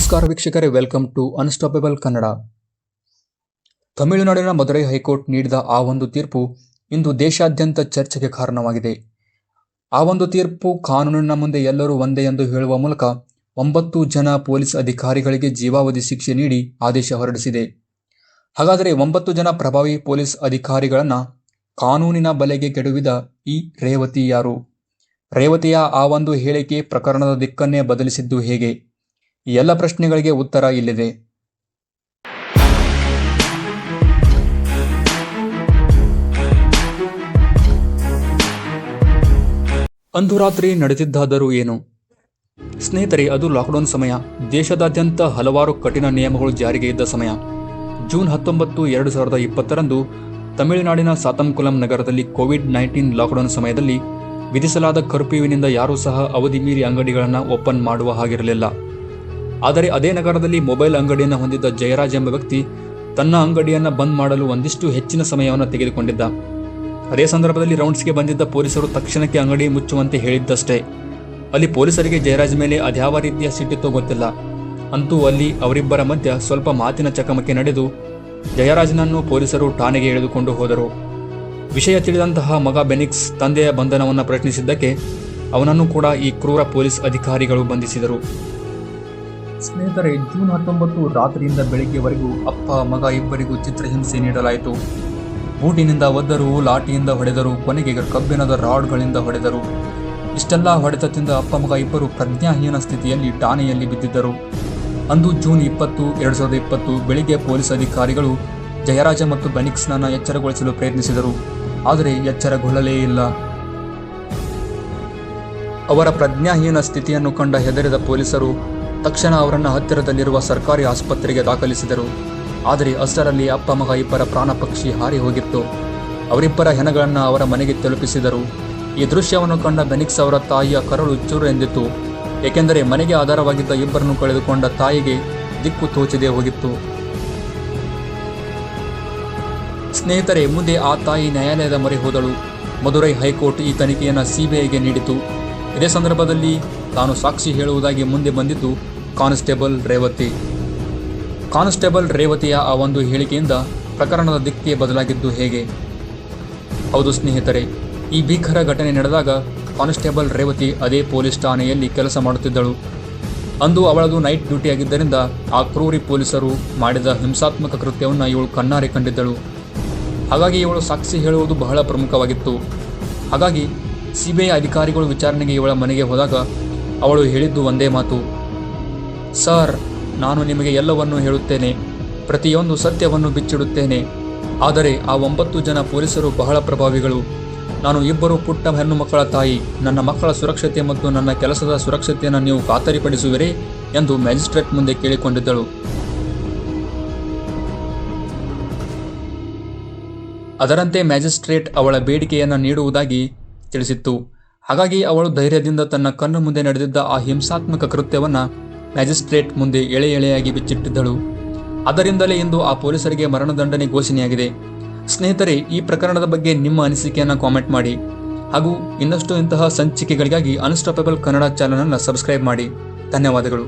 ನಮಸ್ಕಾರ ವೀಕ್ಷಕರೇ, welcome to unstoppable Kannada. ತಮಿಳುನಾಡಿನ ಮದುರೈ ಹೈಕೋರ್ಟ್ ನೀಡಿದ ಆ ಒಂದು ತೀರ್ಪು ಇಂದು ದೇಶಾದ್ಯಂತ ಚರ್ಚೆಗೆ ಕಾರಣವಾಗಿದೆ. ಆ ಒಂದು ತೀರ್ಪು ಕಾನೂನಿನ ಮುಂದೆ ಎಲ್ಲರೂ ಒಂದೇ ಎಂದು ಹೇಳುವ ಮೂಲಕ 9 ಜನ ಪೊಲೀಸ್ ಅಧಿಕಾರಿಗಳಿಗೆ ಜೀವಾವಧಿ ಶಿಕ್ಷೆ ನೀಡಿ ಆದೇಶ ಹೊರಡಿಸಿದೆ. ಹಾಗಾದರೆ 9 ಜನ ಪ್ರಭಾವಿ ಪೊಲೀಸ್ ಅಧಿಕಾರಿಗಳನ್ನ ಕಾನೂನಿನ ಬಲೆಗೆ ಕೆಡವಿದ ಈ ರೇವತಿ ಯಾರು? ರೇವತಿಯ ಆ ಒಂದು ಹೇಳಿಕೆ ಪ್ರಕರಣದ ದಿಕ್ಕನ್ನೇ ಬದಲಿಸಿದ್ದು ಹೇಗೆ? ಈ ಎಲ್ಲ ಪ್ರಶ್ನೆಗಳಿಗೆ ಉತ್ತರ ಇಲ್ಲಿದೆ. ಅಂದು ರಾತ್ರಿ ನಡೆದಿದ್ದಾದರೂ ಏನು? ಸ್ನೇಹಿತರೆ, ಅದು ಲಾಕ್ಡೌನ್ ಸಮಯ. ದೇಶದಾದ್ಯಂತ ಹಲವಾರು ಕಠಿಣ ನಿಯಮಗಳು ಜಾರಿಗೆ ಇದ್ದ ಸಮಯ. ಜೂನ್ 19, 2020ರಂದು ತಮಿಳುನಾಡಿನ ಸಾತಂಕುಲಂ ನಗರದಲ್ಲಿ ಕೋವಿಡ್-19 ಲಾಕ್ಡೌನ್ ಸಮಯದಲ್ಲಿ ವಿಧಿಸಲಾದ ಕರ್ಫ್ಯೂವಿನಿಂದ ಯಾರೂ ಸಹ ಅವಧಿ ಮೀರಿ ಅಂಗಡಿಗಳನ್ನು ಓಪನ್ ಮಾಡುವ ಹಾಗಿರಲಿಲ್ಲ. ಆದರೆ ಅದೇ ನಗರದಲ್ಲಿ ಮೊಬೈಲ್ ಅಂಗಡಿಯನ್ನು ಹೊಂದಿದ್ದ ಜಯರಾಜ್ ಎಂಬ ವ್ಯಕ್ತಿ ತನ್ನ ಅಂಗಡಿಯನ್ನು ಬಂದ್ ಮಾಡಲು ಒಂದಿಷ್ಟು ಹೆಚ್ಚಿನ ಸಮಯವನ್ನು ತೆಗೆದುಕೊಂಡಿದ್ದ. ಅದೇ ಸಂದರ್ಭದಲ್ಲಿ ರೌಂಡ್ಸ್ಗೆ ಬಂದಿದ್ದ ಪೊಲೀಸರು ತಕ್ಷಣಕ್ಕೆ ಅಂಗಡಿ ಮುಚ್ಚುವಂತೆ ಹೇಳಿದ್ದಷ್ಟೇ. ಅಲ್ಲಿ ಪೊಲೀಸರಿಗೆ ಜಯರಾಜ್ ಮೇಲೆ ಅದ್ಯಾವ ರೀತಿಯ ಸಿಟ್ಟಿತ್ತೋ ಗೊತ್ತಿಲ್ಲ. ಅಂತೂ ಅಲ್ಲಿ ಅವರಿಬ್ಬರ ಮಧ್ಯ ಸ್ವಲ್ಪ ಮಾತಿನ ಚಕಮಕಿ ನಡೆದು ಜಯರಾಜ್ನನ್ನು ಪೊಲೀಸರು ಠಾಣೆಗೆ ಎಳೆದುಕೊಂಡು ಹೋದರು. ವಿಷಯ ತಿಳಿದಂತಹ ಮಗ ಬೆನಿಕ್ಸ್ ತಂದೆಯ ಬಂಧನವನ್ನು ಪ್ರಶ್ನಿಸಿದ್ದಕ್ಕೆ ಅವನನ್ನು ಕೂಡ ಈ ಕ್ರೂರ ಪೊಲೀಸ್ ಅಧಿಕಾರಿಗಳು ಬಂಧಿಸಿದರು. ಸ್ನೇಹಿತರೆ, ಜೂನ್ 19 ರಾತ್ರಿಯಿಂದ ಬೆಳಿಗ್ಗೆವರೆಗೂ ಅಪ್ಪ ಮಗ ಇಬ್ಬರಿಗೂ ಚಿತ್ರಹಿಂಸೆ ನೀಡಲಾಯಿತು. ಬೂಟಿನಿಂದ ಒದ್ದರು, ಲಾಠಿಯಿಂದ ಹೊಡೆದರು, ಕೊನೆಗೆ ಕಬ್ಬಿಣದ ರಾಡ್ಗಳಿಂದ ಹೊಡೆದರು. ಇಷ್ಟೆಲ್ಲ ಹೊಡೆತದಿಂದ ಅಪ್ಪ ಮಗ ಇಬ್ಬರು ಪ್ರಜ್ಞಾಹೀನ ಸ್ಥಿತಿಯಲ್ಲಿ ಠಾಣೆಯಲ್ಲಿ ಬಿದ್ದಿದ್ದರು. ಅಂದು ಜೂನ್ 20, 2020 ಬೆಳಿಗ್ಗೆ ಪೊಲೀಸ್ ಅಧಿಕಾರಿಗಳು ಜಯರಾಜ ಮತ್ತು ಬೆನಿಕ್ಸ್ನನ್ನು ಎಚ್ಚರಗೊಳಿಸಲು ಪ್ರಯತ್ನಿಸಿದರು. ಆದರೆ ಎಚ್ಚರಗೊಳ್ಳಲೇ ಇಲ್ಲ. ಅವರ ಪ್ರಜ್ಞಾಹೀನ ಸ್ಥಿತಿಯನ್ನು ಕಂಡ ಹೆದರಿದ ಪೊಲೀಸರು ತಕ್ಷಣ ಅವರನ್ನು ಹತ್ತಿರದಲ್ಲಿರುವ ಸರ್ಕಾರಿ ಆಸ್ಪತ್ರೆಗೆ ದಾಖಲಿಸಿದರು. ಆದರೆ ಅಷ್ಟರಲ್ಲಿ ಅಪ್ಪ ಮಗ ಇಬ್ಬರ ಪ್ರಾಣ ಪಕ್ಷಿ ಹಾರಿ ಹೋಗಿತ್ತು. ಅವರಿಬ್ಬರ ಹೆಣಗಳನ್ನು ಅವರ ಮನೆಗೆ ತಲುಪಿಸಿದರು. ಈ ದೃಶ್ಯವನ್ನು ಕಂಡ ಬೆನಿಕ್ಸ್ ಅವರ ತಾಯಿಯ ಕರಳು ಚೂರು ಎಂದಿತ್ತು. ಏಕೆಂದರೆ ಮನೆಗೆ ಆಧಾರವಾಗಿದ್ದ ಇಬ್ಬರನ್ನು ಕಳೆದುಕೊಂಡ ತಾಯಿಗೆ ದಿಕ್ಕು ತೋಚದೆ ಹೋಗಿತ್ತು. ಸ್ನೇಹಿತರೆ, ಮುಂದೆ ಆ ತಾಯಿ ನ್ಯಾಯಾಲಯದ ಮೊರೆ ಹೋದಳು. ಮದುರೈ ಹೈಕೋರ್ಟ್ ಈ ತನಿಖೆಯನ್ನು ಸಿಬಿಐಗೆ ನೀಡಿತು. ಇದೇ ಸಂದರ್ಭದಲ್ಲಿ ತಾನು ಸಾಕ್ಷಿ ಹೇಳುವುದಾಗಿ ಮುಂದೆ ಬಂದಿದ್ದು ಕಾನ್ಸ್ಟೇಬಲ್ ರೇವತಿ. ಕಾನ್ಸ್ಟೇಬಲ್ ರೇವತಿಯ ಆ ಒಂದು ಹೇಳಿಕೆಯಿಂದ ಪ್ರಕರಣದ ದಿಕ್ಕೇ ಬದಲಾಗಿದ್ದು ಹೇಗೆ? ಹೌದು ಸ್ನೇಹಿತರೆ, ಈ ಭೀಕರ ಘಟನೆ ನಡೆದಾಗ ಕಾನ್ಸ್ಟೇಬಲ್ ರೇವತಿ ಅದೇ ಪೊಲೀಸ್ ಠಾಣೆಯಲ್ಲಿ ಕೆಲಸ ಮಾಡುತ್ತಿದ್ದಳು. ಅಂದು ಅವಳದು ನೈಟ್ ಡ್ಯೂಟಿ ಆಗಿದ್ದರಿಂದ ಆ ಕ್ರೂರಿ ಪೊಲೀಸರು ಮಾಡಿದ ಹಿಂಸಾತ್ಮಕ ಕೃತ್ಯವನ್ನು ಇವಳು ಕಣ್ಣಾರೆ ಕಂಡಿದ್ದಳು. ಹಾಗಾಗಿ ಇವಳು ಸಾಕ್ಷಿ ಹೇಳುವುದು ಬಹಳ ಪ್ರಮುಖವಾಗಿತ್ತು. ಹಾಗಾಗಿ ಸಿಬಿಐ ಅಧಿಕಾರಿಗಳು ವಿಚಾರಣೆಗೆ ಇವಳ ಮನೆಗೆ ಹೋದಾಗ ಅವಳು ಹೇಳಿದ್ದು ಒಂದೇ ಮಾತು: ಸರ್, ನಾನು ನಿಮಗೆ ಎಲ್ಲವನ್ನೂ ಹೇಳುತ್ತೇನೆ, ಪ್ರತಿಯೊಂದು ಸತ್ಯವನ್ನು ಬಿಚ್ಚಿಡುತ್ತೇನೆ. ಆದರೆ ಆ 9 ಜನ ಪೊಲೀಸರು ಬಹಳ ಪ್ರಭಾವಿಗಳು. ನಾನು ಇಬ್ಬರು ಪುಟ್ಟ ಹೆಣ್ಣು ಮಕ್ಕಳ ತಾಯಿ. ನನ್ನ ಮಕ್ಕಳ ಸುರಕ್ಷತೆ ಮತ್ತು ನನ್ನ ಕೆಲಸದ ಸುರಕ್ಷತೆಯನ್ನು ನೀವು ಖಾತರಿಪಡಿಸುವಿರೇ ಎಂದು ಮ್ಯಾಜಿಸ್ಟ್ರೇಟ್ ಮುಂದೆ ಕೇಳಿಕೊಂಡಿದ್ದಳು. ಅದರಂತೆ ಮ್ಯಾಜಿಸ್ಟ್ರೇಟ್ ಅವಳ ಬೇಡಿಕೆಯನ್ನು ನೀಡುವುದಾಗಿ ತಿಳಿಸಿತ್ತು. ಹಾಗಾಗಿ ಅವಳು ಧೈರ್ಯದಿಂದ ತನ್ನ ಕಣ್ಣು ಮುಂದೆ ನಡೆದಿದ್ದ ಆ ಹಿಂಸಾತ್ಮಕ ಕೃತ್ಯವನ್ನು ಮ್ಯಾಜಿಸ್ಟ್ರೇಟ್ ಮುಂದೆ ಎಳೆ ಎಳೆಯಾಗಿ ಬಿಚ್ಚಿಟ್ಟಿದ್ದಳು. ಅದರಿಂದಲೇ ಇಂದು ಆ ಪೊಲೀಸರಿಗೆ ಮರಣದಂಡನೆ ಘೋಷಣೆಯಾಗಿದೆ. ಸ್ನೇಹಿತರೆ, ಈ ಪ್ರಕರಣದ ಬಗ್ಗೆ ನಿಮ್ಮ ಅನಿಸಿಕೆಯನ್ನು ಕಾಮೆಂಟ್ ಮಾಡಿ. ಹಾಗೂ ಇನ್ನಷ್ಟು ಇಂತಹ ಸಂಚಿಕೆಗಳಿಗಾಗಿ ಅನ್ಸ್ಟಾಪಬಲ್ ಕನ್ನಡ ಚಾನಲನ್ನು ಸಬ್ಸ್ಕ್ರೈಬ್ ಮಾಡಿ. ಧನ್ಯವಾದಗಳು.